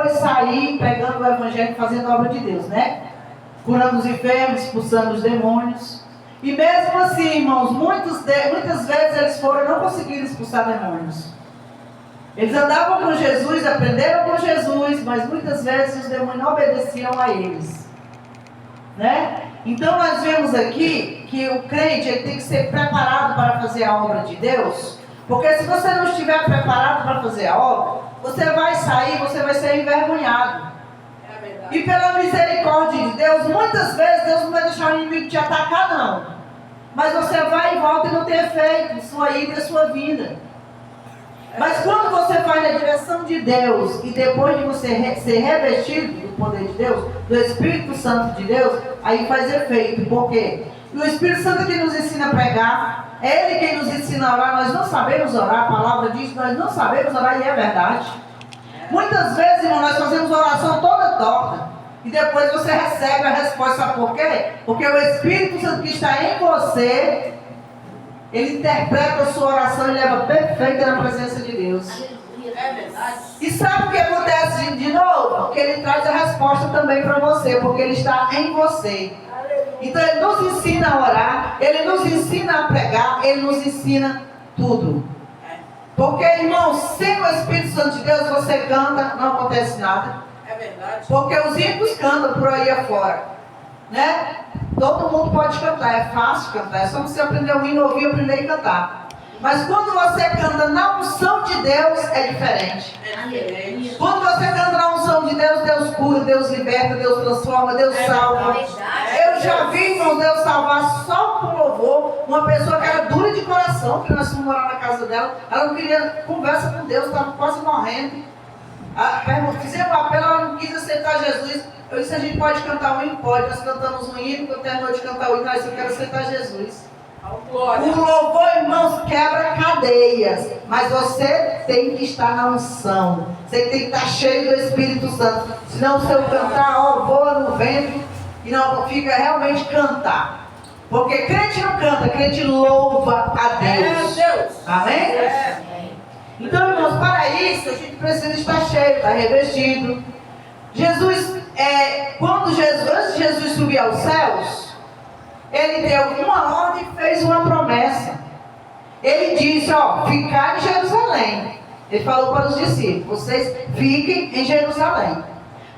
depois sair pregando o evangelho, fazendo a obra de Deus, né? Curando os enfermos, expulsando os demônios. E mesmo assim, irmãos, muitas vezes eles foram e não conseguiram expulsar demônios. Eles andavam com Jesus, aprenderam com Jesus, mas muitas vezes os demônios não obedeciam a eles, né? Então nós vemos aqui que o crente ele tem que ser preparado para fazer a obra de Deus, porque se você não estiver preparado para fazer a obra, você vai sair, você vai ser envergonhado. E pela misericórdia de Deus, muitas vezes Deus não vai deixar o inimigo te atacar, não. Mas você vai e volta e não tem efeito, sua ida e sua vinda. Mas quando você vai na direção de Deus, e depois de você ser revestido do poder de Deus, do Espírito Santo de Deus, aí faz efeito. Por quê? E o Espírito Santo que nos ensina a pregar, é Ele quem nos ensina a orar. Nós não sabemos orar, a palavra diz que nós não sabemos orar, e é verdade. Muitas vezes, irmão, nós fazemos oração toda torta, e depois você recebe a resposta. Sabe por quê? Porque o Espírito Santo que está em você, ele interpreta a sua oração e leva perfeita na presença de Deus. É verdade. E sabe o que acontece de novo? Que ele traz a resposta também para você, porque ele está em você. Então ele nos ensina a orar, ele nos ensina a pregar, ele nos ensina tudo. Porque, irmão, sem o Espírito Santo de Deus você canta, não acontece nada. É verdade. Porque os ímpios cantam por aí afora, né? Todo mundo pode cantar, é fácil cantar, é só você aprender o hino, ouvir, aprender e cantar. Mas quando você canta na unção de Deus, é diferente. É diferente. Quando você canta na unção de Deus, Deus cura, Deus liberta, Deus transforma, Deus salva. Eu já vi, irmão, Deus salvar só com louvor uma pessoa que era dura de coração, que nós fomos morar na casa dela, ela não queria conversa com Deus, estava quase morrendo. Fizemos um apelo, ela não quis aceitar Jesus. Eu disse, a gente pode cantar um hino? Pode. Nós cantamos um hino, eu terminou de cantar o hino, mas eu quero aceitar Jesus. O louvor, irmãos, quebra cadeias. Mas você tem que estar na unção. Você tem que estar cheio do Espírito Santo. Senão o seu cantar, voa no vento e não fica realmente cantar. Porque crente não canta, crente louva a Deus. Amém? Então, irmãos, para isso a gente precisa estar cheio, estar revestido. Jesus, antes de Jesus subir aos céus, ele deu uma ordem e fez uma promessa. Ele disse, ficar em Jerusalém. Ele falou para os discípulos, vocês fiquem em Jerusalém,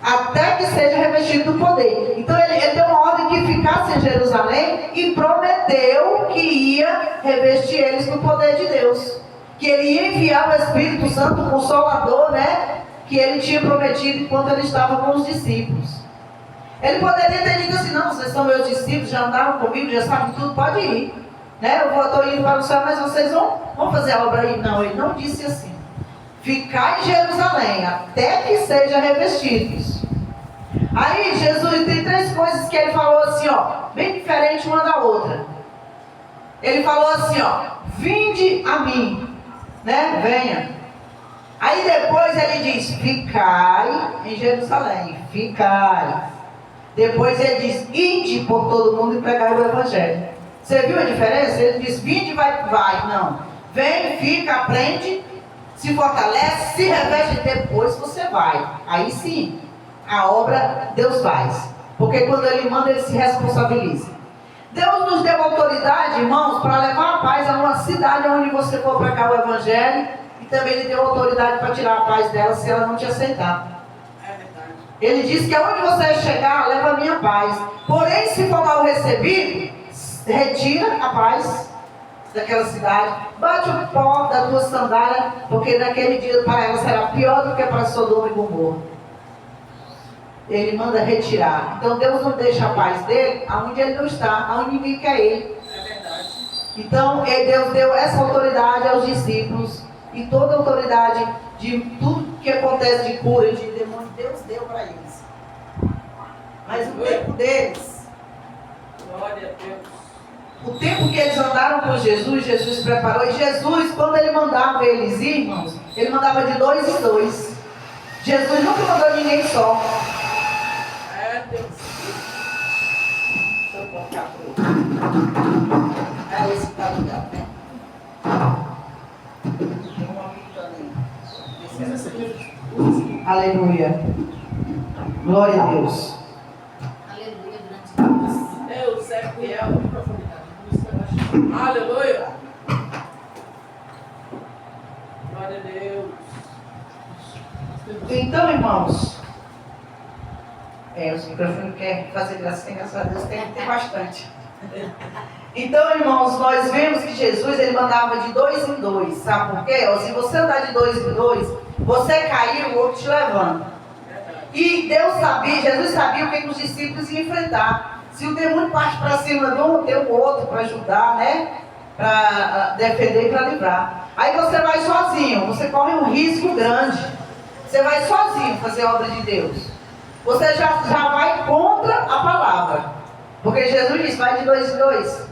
até que seja revestido do poder. Então ele deu uma ordem que ficasse em Jerusalém e prometeu que ia revestir eles do poder de Deus. Que ele ia enviar o Espírito Santo, o Consolador, né? Que ele tinha prometido enquanto ele estava com os discípulos. Ele poderia ter dito assim, não, vocês são meus discípulos, já andaram comigo, já sabem tudo, pode ir. Né? Eu estou indo para o céu, mas vocês vão fazer a obra aí. Não, ele não disse assim. Ficar em Jerusalém, até que sejam revestidos. Aí Jesus tem 3 coisas que ele falou assim, bem diferente uma da outra. Ele falou assim, vinde a mim, né? Venha. Aí depois ele diz, ficai em Jerusalém, ficai. Depois ele diz, ide por todo mundo e pregai o evangelho. Você viu a diferença? Ele diz, vinde, vai. Não. Vem, fica, aprende, se fortalece, se reveste, depois você vai. Aí sim, a obra Deus faz. Porque quando ele manda, ele se responsabiliza. Deus nos deu autoridade, irmãos, para levar a paz a uma cidade onde você for pregar o evangelho. E também ele deu autoridade para tirar a paz dela se ela não te aceitar. Ele disse que aonde você chegar, leva a minha paz. Porém, se for mal recebido, retira a paz daquela cidade. Bate o pó da tua sandália, porque naquele dia para ela será pior do que para Sodoma e Gomorra. Ele manda retirar. Então Deus não deixa a paz dele aonde ele não está, aonde ninguém quer ele. É verdade. Então Deus deu essa autoridade aos discípulos. E toda a autoridade de tudo que acontece de cura, de demônio, Deus deu para eles. Mas o tempo deles, Glória a Deus. o tempo que eles andaram com Jesus, Jesus preparou. E Jesus, quando ele mandava eles ir, irmãos, ele mandava de 2 em 2. Jesus nunca mandou ninguém só. É Deus. Deixa eu colocar pro... esse que tá ligado, né? Tem uma pitando aí. Aleluia. Glória a Deus. Aleluia, grande Deus. Deus é fiel. Aleluia. Glória a Deus. Então, irmãos, os microfones querem fazer gracinha, graças a Deus tem que ter bastante. Então, irmãos, nós vemos que Jesus ele mandava de 2 em 2, sabe por quê? Se você andar de 2 em 2, você cair, o outro te levanta. E Deus sabia, Jesus sabia o que os discípulos iam enfrentar. Se o demônio parte para cima de um, tem o outro para ajudar, né? Para defender e para livrar. Aí você vai sozinho, você corre um risco grande. Você vai sozinho fazer a obra de Deus. Você já vai contra a palavra. Porque Jesus disse, vai de 2 em 2.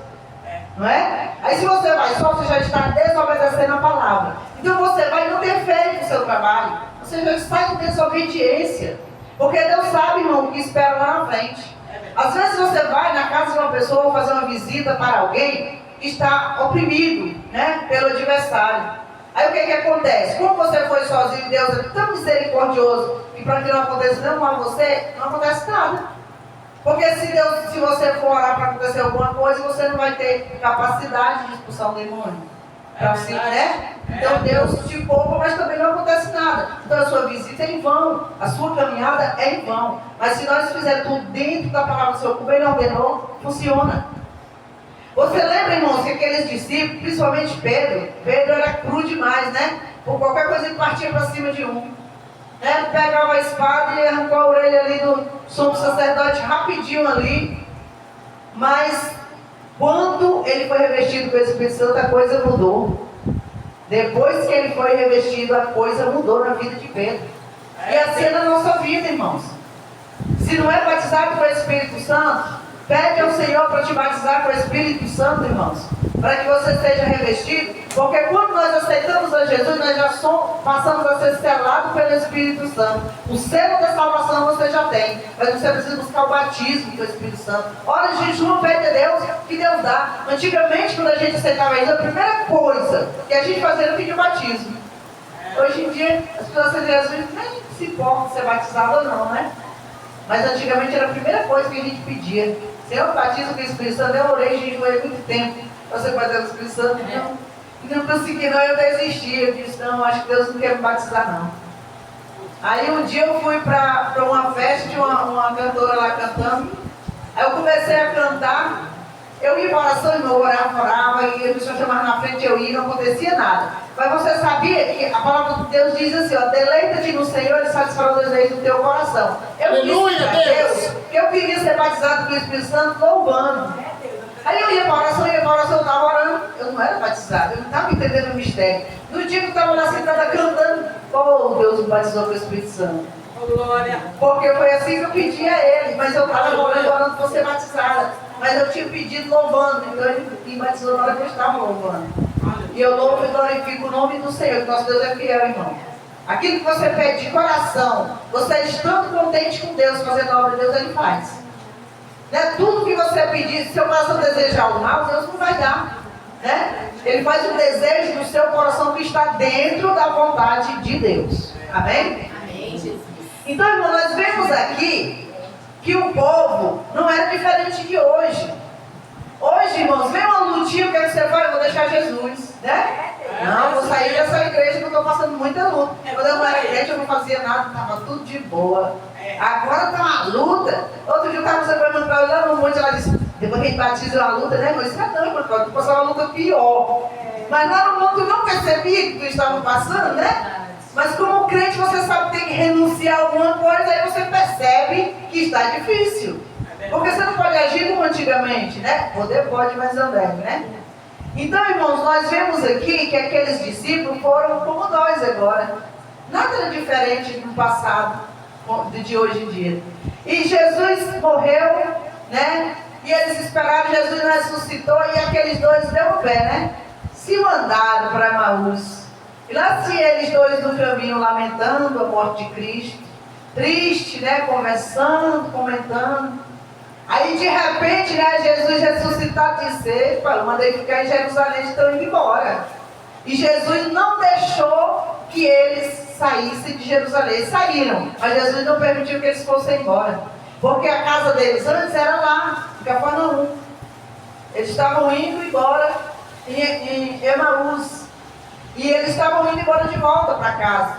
Não é? Aí se você vai só, você já está desobedecendo a palavra. Então você vai não interferir no seu trabalho. Você já está em desobediência. Porque Deus sabe, irmão, o que espera lá na frente. Às vezes você vai na casa de uma pessoa fazer uma visita para alguém que está oprimido, né, pelo adversário. Aí o que acontece? Como você foi sozinho, Deus é tão misericordioso e para que não aconteça não a você, não acontece nada. Porque se você for orar para acontecer alguma coisa, você não vai ter capacidade de expulsar um demônio. Né? Então Deus te poupa, mas também não acontece nada. Então a sua visita é em vão, a sua caminhada é em vão. Mas se nós fizermos tudo dentro da palavra do Senhor, como Ele ordenou, funciona. Você lembra, irmãos, que aqueles discípulos, principalmente Pedro era cru demais, né? Por qualquer coisa ele partia para cima de um. Né? Pegava a espada e arrancou a orelha ali do sumo sacerdote rapidinho ali. Mas quando ele foi revestido com o Espírito Santo, a coisa mudou. Depois que ele foi revestido, a coisa mudou na vida de Pedro. E assim é na nossa vida, irmãos. Se não é batizado com o Espírito Santo, pede ao Senhor para te batizar com o Espírito Santo, irmãos, para que você seja revestido, porque quando nós aceitamos a Jesus, nós já passamos a ser selados pelo Espírito Santo. O selo da salvação você já tem, mas você precisa buscar o batismo do Espírito Santo. Ora, jejum, pede a Deus, que Deus dá. Antigamente, quando a gente aceitava Jesus, a primeira coisa que a gente fazia era pedir o batismo. Hoje em dia, as pessoas aceitam Jesus nem se importam se é batizado ou não, né? Mas antigamente era a primeira coisa que a gente pedia. Senhor, batiza com o Espírito Santo. Eu orei e jejuei muito tempo para ser batizado com o Espírito Santo. Não consegui, não. Eu desisti. Eu disse, não, acho que Deus não quer me batizar, não. Aí um dia eu fui para uma festa de uma cantora lá cantando. Aí eu comecei a cantar. Eu ia para oração, eu orava, e a pessoa chamava na frente, eu ia, não acontecia nada. Mas você sabia que a palavra de Deus diz assim, ó, deleita-te no Senhor e satisfará o desejo do teu coração. Aleluia, Deus, que eu queria ser batizado pelo Espírito Santo louvando. Aí eu ia para oração, eu estava orando, eu não era batizado, eu não estava entendendo o mistério. No dia que eu estava lá sentada cantando, Deus me batizou com o Espírito Santo. Glória. Porque foi assim que eu pedi a ele, mas eu estava orando para ser batizada. Mas eu tinha pedido louvando, então ele me batizou na hora que eu estava louvando. E eu louvo e glorifico o nome do Senhor, que nosso Deus é fiel, irmão. Aquilo que você pede de coração, você estando contente com Deus, fazendo a obra de Deus, Ele faz. Né? Tudo que você pedir, se seu coração desejar o mal, Deus não vai dar. Né? Ele faz o desejo do seu coração que está dentro da vontade de Deus. Amém? Amém, Jesus. Então, irmão, nós vemos aqui que o povo não era diferente de hoje. Hoje, irmãos, vem uma lutinha, o que você faz? Eu vou deixar Jesus, né? Não, vou sair dessa igreja que eu estou passando muita luta. Quando eu não era crente, eu não fazia nada, estava tudo de boa. Agora está uma luta. Outro dia eu estava perguntando para ela no monte, ela disse, depois que a gente batiza uma luta, né? Mas isso é não, eu passava uma luta pior. Mas lá no monte eu não percebia que eles estavam passando, né? Mas como crente você sabe que tem que renunciar a alguma coisa, aí você percebe que está difícil. Porque você não pode agir como antigamente, né? Poder pode, mas não deve, né? Então, irmãos, nós vemos aqui que aqueles discípulos foram como nós agora. Nada era diferente do passado, de hoje em dia. E Jesus morreu, né? E eles esperaram, Jesus ressuscitou e aqueles dois deu o pé, né? Se mandaram para Emaús. E lá se eles dois no caminho lamentando a morte de Cristo, triste, né? Conversando, comentando. Aí de repente, né, Jesus ressuscitado de ser, mandei ficar em Jerusalém, estão indo embora. E Jesus não deixou que eles saíssem de Jerusalém. Eles saíram, mas Jesus não permitiu que eles fossem embora. Porque a casa deles antes era lá, em Cafarnaum. Eles estavam indo embora em Emaús. E eles estavam indo embora de volta para casa.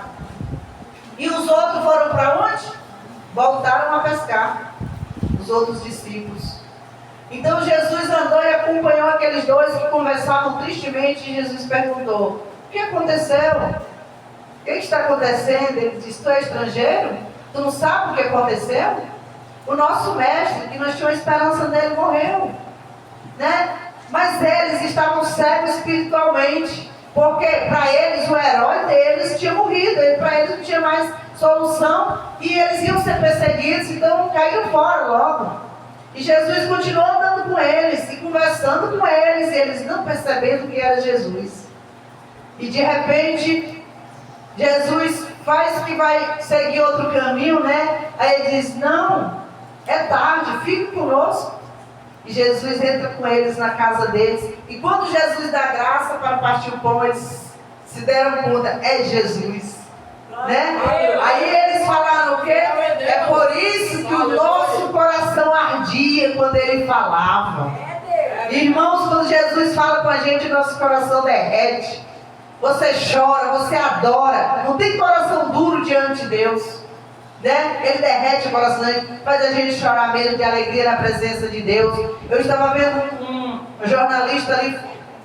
E os outros foram para onde? Voltaram a pescar. Os outros discípulos. Então Jesus andou e acompanhou aqueles dois que conversavam tristemente. E Jesus perguntou: o que aconteceu? O que está acontecendo? Ele disse: tu é estrangeiro? Tu não sabe o que aconteceu? O nosso mestre, que nós tínhamos esperança nele, morreu, né? Mas eles estavam cegos espiritualmente, porque para eles o herói deles tinha morrido, para eles não tinha mais solução e eles iam ser perseguidos, então caíram fora logo. E Jesus continuou andando com eles e conversando com eles, e eles não percebendo que era Jesus. E de repente Jesus faz que vai seguir outro caminho, né? Aí ele diz: não, é tarde, fique conosco. E Jesus entra com eles na casa deles. E quando Jesus dá graça para partir o pão, eles se deram conta: é Jesus, né? Aí eles falaram o quê? É por isso que o nosso coração ardia quando ele falava. Irmãos, quando Jesus fala com a gente, nosso coração derrete. Você chora, você adora. Não tem coração duro diante de Deus, né? Ele derrete o coração, faz a gente chorar mesmo de alegria na presença de Deus. Eu estava vendo um jornalista ali,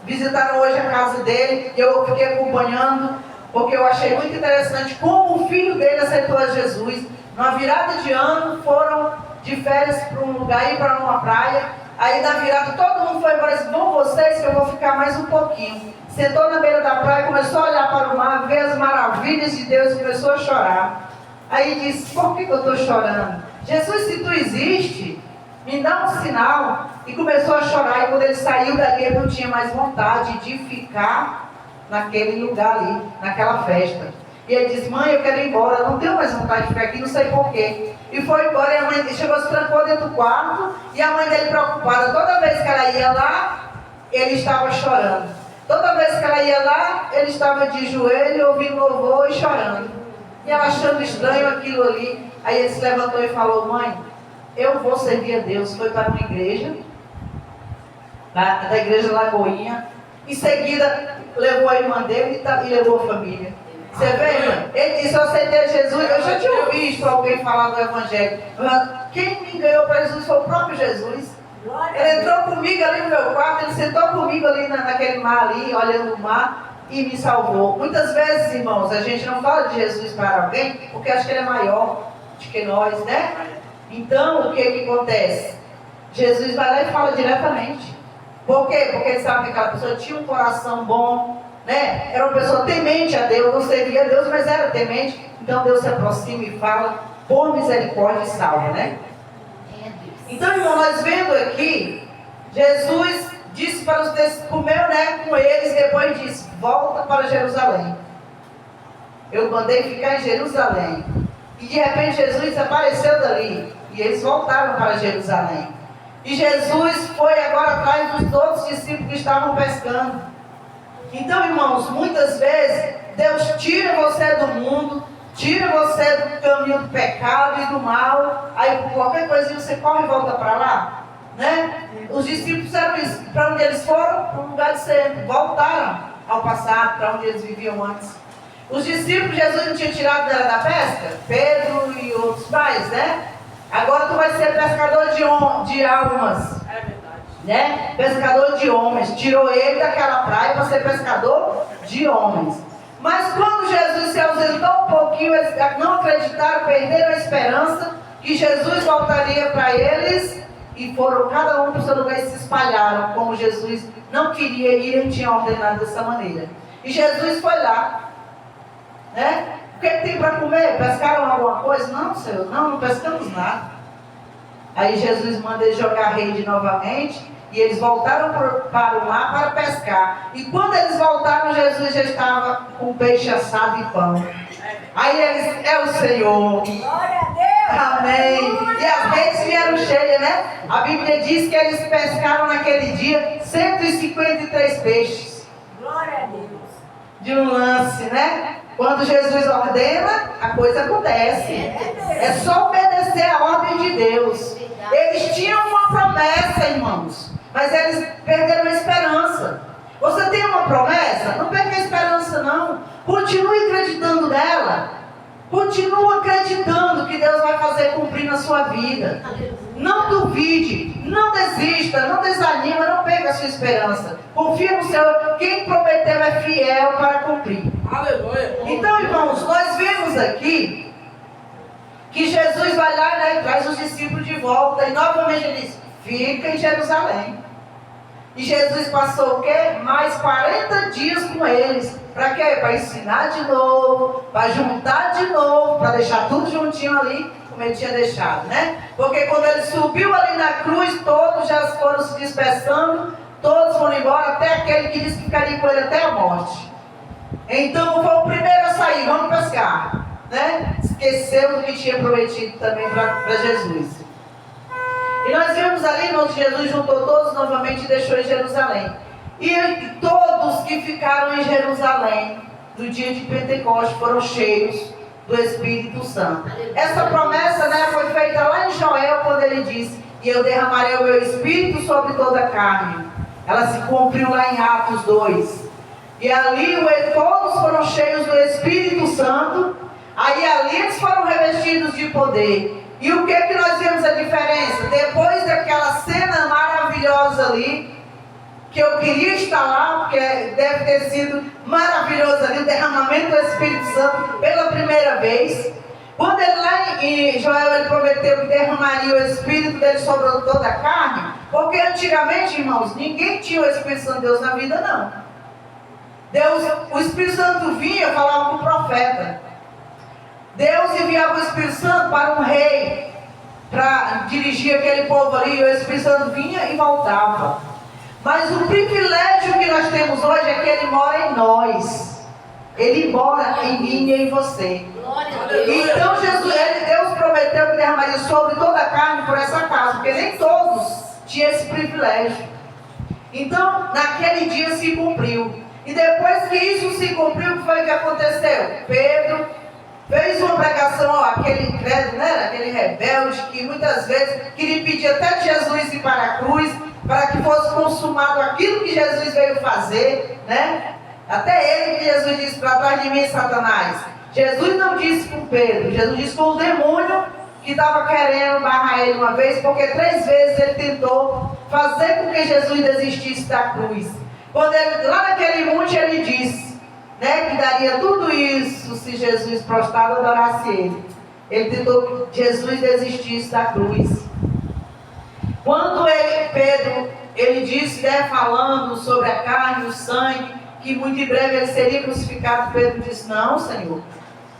visitaram hoje a casa dele, e eu fiquei acompanhando, porque eu achei muito interessante como o filho dele aceitou a Jesus. Na virada de ano, foram de férias para um lugar, ir para uma praia. Aí na virada todo mundo foi embora e disse: vão vocês que eu vou ficar mais um pouquinho. Sentou na beira da praia, começou a olhar para o mar, ver as maravilhas de Deus e começou a chorar. Aí disse: por que eu estou chorando? Jesus, se tu existe, me dá um sinal. E começou a chorar. E quando ele saiu dali, ele não tinha mais vontade de ficar naquele lugar ali, naquela festa. E ele disse: mãe, eu quero ir embora, eu não tenho mais vontade de ficar aqui, não sei porquê. E foi embora, e a mãe chegou, se trancou dentro do quarto. E a mãe dele preocupada, toda vez que ela ia lá, ele estava chorando. Toda vez que ela ia lá, ele estava de joelho, ouvindo louvor e chorando. E ela achando estranho aquilo ali. Aí ele se levantou e falou: mãe, eu vou servir a Deus. Foi para uma igreja, da igreja Lagoinha. Em seguida, levou a irmã dele e levou a família. Você vê, irmã? Ele disse: eu aceitei Jesus. Eu já tinha ouvido alguém falar do Evangelho. Quem me ganhou para Jesus foi o próprio Jesus. Ele entrou comigo ali no meu quarto, ele sentou comigo ali naquele mar ali, olhando o mar, e me salvou. Muitas vezes, irmãos, a gente não fala de Jesus para alguém, porque acha que ele é maior do que nós, né? Então, o que acontece? Jesus vai lá e fala diretamente. Por quê? Porque ele sabe que aquela pessoa tinha um coração bom, né? Era uma pessoa temente a Deus, não servia a Deus, mas era temente. Então Deus se aproxima e fala por misericórdia e salva, né? Então, irmão, nós vendo aqui, Jesus disse para os discípulos, comeu, né, com eles, depois disse: volta para Jerusalém. Eu mandei ficar em Jerusalém. E de repente Jesus apareceu dali. E eles voltaram para Jerusalém. E Jesus foi agora atrás dos outros discípulos que estavam pescando. Então, irmãos, muitas vezes Deus tira você do mundo, tira você do caminho do pecado e do mal. Aí por qualquer coisinha você corre e volta para lá, né? Os discípulos eram isso. Para onde eles foram? Para um lugar de sempre. Voltaram ao passado, para onde eles viviam antes. Os discípulos, Jesus não tinha tirado da pesca? Pedro e outros pais, né? Agora tu vai ser pescador de almas. É verdade. Né? Pescador de homens. Tirou ele daquela praia para ser pescador de homens. Mas quando Jesus se ausentou um pouquinho, eles não acreditaram, perderam a esperança que Jesus voltaria para eles, e foram cada um para o seu lugar e se espalharam, como Jesus não queria ir e tinha ordenado dessa maneira. E Jesus foi lá, né? O que tem para comer? Pescaram alguma coisa? Não, Senhor, não pescamos nada. Aí Jesus manda eles jogar a rede novamente. E eles voltaram para o mar para pescar. E quando eles voltaram, Jesus já estava com peixe assado e pão. Aí eles: é o Senhor. Glória a Deus. Amém. E as redes vieram cheias, né? A Bíblia diz que eles pescaram naquele dia 153 peixes. Glória a Deus. De um lance, né? Quando Jesus ordena, a coisa acontece. É só obedecer a ordem de Deus. Eles tinham uma promessa, irmãos, mas eles perderam a esperança. Você tem uma promessa? Não perca a esperança, não. Continue acreditando nela. Continue acreditando que Deus vai fazer cumprir na sua vida. Não duvide, não desista, não desanima, não perca a sua esperança. Confia no Senhor. Quem prometeu é fiel para cumprir. Aleluia. Então, irmãos, nós vemos aqui que Jesus vai lá, né, e traz os discípulos de volta. E novamente ele diz: fica em Jerusalém. E Jesus passou o quê? Mais 40 dias com eles. Para quê? Para ensinar de novo, para juntar de novo, para deixar tudo juntinho ali, como ele tinha deixado, né? Porque quando ele subiu ali na cruz, todos já foram se dispersando, todos foram embora, até aquele que disse que ficaria com ele até a morte. Então foi o primeiro a sair: vamos pescar, né? Esqueceu do que tinha prometido também para Jesus. E nós vemos ali, onde Jesus juntou todos novamente e deixou em Jerusalém. E todos que ficaram em Jerusalém no dia de Pentecostes foram cheios do Espírito Santo. Essa promessa, né, foi feita lá em Joel, quando ele disse: e eu derramarei o meu Espírito sobre toda a carne. Ela se cumpriu lá em Atos 2. E ali todos foram cheios do Espírito Santo. Aí ali eles foram revestidos de poder. E o que nós vemos a diferença? Depois daquela cena maravilhosa ali, que eu queria estar lá, porque deve ter sido maravilhoso ali, o derramamento do Espírito Santo pela primeira vez. Quando ele lá em Joel, ele prometeu que derramaria o Espírito dele sobre toda a carne, porque antigamente, irmãos, ninguém tinha o Espírito Santo de Deus na vida, não. O Espírito Santo vinha e falava com o profeta. Deus enviava o Espírito Santo para um rei, para dirigir aquele povo ali, e o Espírito Santo vinha e voltava. Mas o privilégio que nós temos hoje é que ele mora em nós. Ele mora em mim e em você. Então Deus prometeu que derramaria sobre toda a carne por essa causa, porque nem todos tinham esse privilégio. Então, naquele dia se cumpriu. E depois que isso se cumpriu, o que foi que aconteceu? Pedro fez uma pregação, aquele credo, né? Aquele rebelde que muitas vezes queria pedir até Jesus ir para a cruz, para que fosse consumado aquilo que Jesus veio fazer, né? Até ele que Jesus disse: para trás de mim, Satanás. Jesus não disse com Pedro, Jesus disse com o demônio que estava querendo barrar ele uma vez, porque 3 vezes ele tentou fazer com que Jesus desistisse da cruz. Quando ele, lá naquele monte, ele disse, né, que daria tudo isso se Jesus prostrado adorasse ele. Ele tentou que Jesus desistisse da cruz. Quando Pedro disse, né, falando sobre a carne e o sangue, que muito em breve ele seria crucificado, Pedro disse: não, Senhor,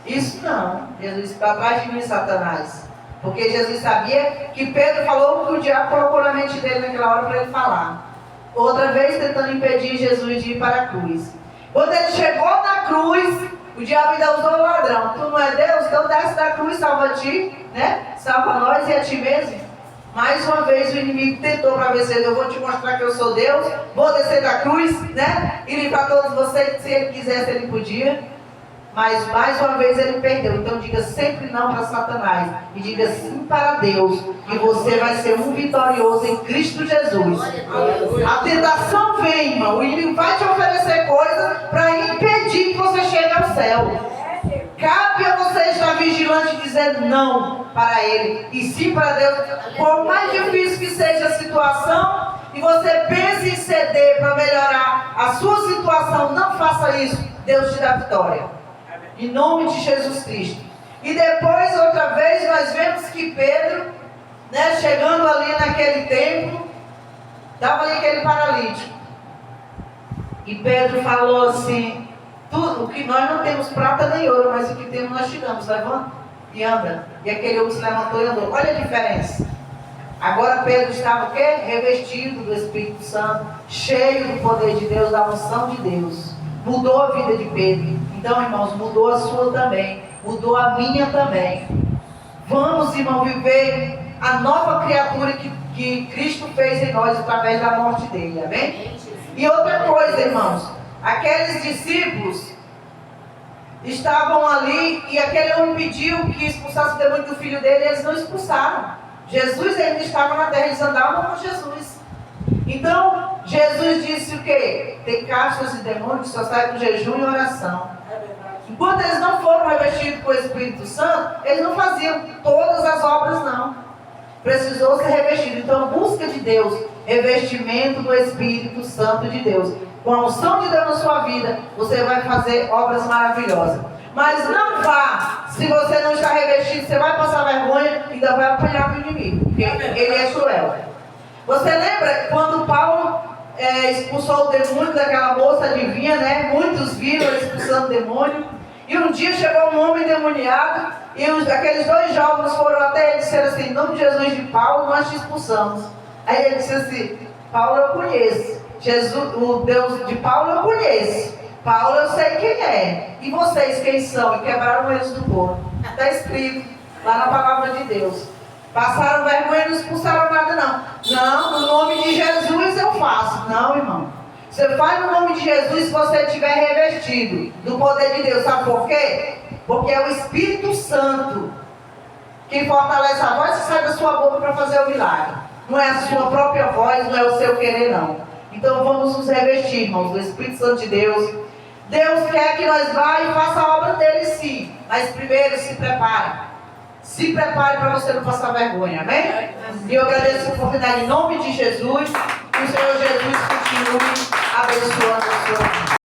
isso não. Jesus disse: para trás de mim, Satanás. Porque Jesus sabia que Pedro falou o que o diabo colocou na mente dele naquela hora para ele falar. Outra vez tentando impedir Jesus de ir para a cruz. Quando ele chegou na cruz, o diabo ainda usou o ladrão: tu não é Deus? Então desce da cruz, salva a ti, né? Salva nós e a ti mesmo. Mais uma vez o inimigo tentou para ver se eu vou te mostrar que eu sou Deus, vou descer da cruz, né? E livrar todos vocês, se ele quisesse ele podia. Mas mais uma vez ele perdeu. Então diga sempre não para Satanás e diga sim para Deus, que você vai ser um vitorioso em Cristo Jesus. A tentação vem, irmão. O inimigo vai te oferecer coisas para impedir que você chegue ao céu. Cabe a você estar vigilante e dizer não para ele e sim para Deus. Por mais difícil que seja a situação e você pense em ceder para melhorar a sua situação, não faça isso. Deus te dá vitória. Em nome de Jesus Cristo. E depois, outra vez, nós vemos que Pedro, né, chegando ali naquele templo, estava ali aquele paralítico. E Pedro falou assim: tudo, o que nós não temos prata nem ouro, mas o que temos nós te damos. Levanta e anda. E aquele homem se levantou e andou. Olha a diferença. Agora Pedro estava o quê? Revestido do Espírito Santo, cheio do poder de Deus, da unção de Deus. Mudou a vida de Pedro. Então, irmãos, mudou a sua também. Mudou a minha também. Vamos, irmão, viver a nova criatura que Cristo fez em nós através da morte dele. Amém? E outra coisa, irmãos. Aqueles discípulos estavam ali e aquele homem pediu que expulsasse o demônio do filho dele e eles não expulsaram. Jesus ainda estava na terra, eles andavam com Jesus. Então, Jesus disse o quê? Tem castas de demônio que só sai com jejum e oração. É verdade. Enquanto eles não foram revestidos com o Espírito Santo, eles não faziam todas as obras, não. Precisou ser revestido. Então, busca de Deus, revestimento do Espírito Santo de Deus. Com a unção de Deus na sua vida, você vai fazer obras maravilhosas. Mas não vá, se você não está revestido, você vai passar vergonha e ainda vai apanhar do inimigo, porque ele é cruel. Você lembra quando Paulo expulsou o demônio daquela moça adivinha, né? Muitos viram ele expulsando o demônio. E um dia chegou um homem endemoniado e aqueles dois jovens foram até ele e disseram assim: em nome de Jesus de Paulo, nós te expulsamos. Aí ele disse assim: Paulo eu conheço, Jesus, o Deus de Paulo eu conheço, Paulo eu sei quem é, e vocês quem são? E quebraram eles do corpo. Está escrito lá na palavra de Deus. Passaram vergonha e não expulsaram nada, não. Não, no nome de Jesus eu faço. Não, irmão. Você faz no nome de Jesus se você estiver revestido do poder de Deus. Sabe por quê? Porque é o Espírito Santo que fortalece a voz que sai da sua boca para fazer o milagre. Não é a sua própria voz, não é o seu querer, não. Então vamos nos revestir, irmãos, do Espírito Santo de Deus. Deus quer que nós vá e faça a obra dele, sim. Mas primeiro se prepare. Se prepare para você não passar vergonha, amém? E eu agradeço a oportunidade em nome de Jesus. Que o Senhor Jesus continue abençoando a sua vida.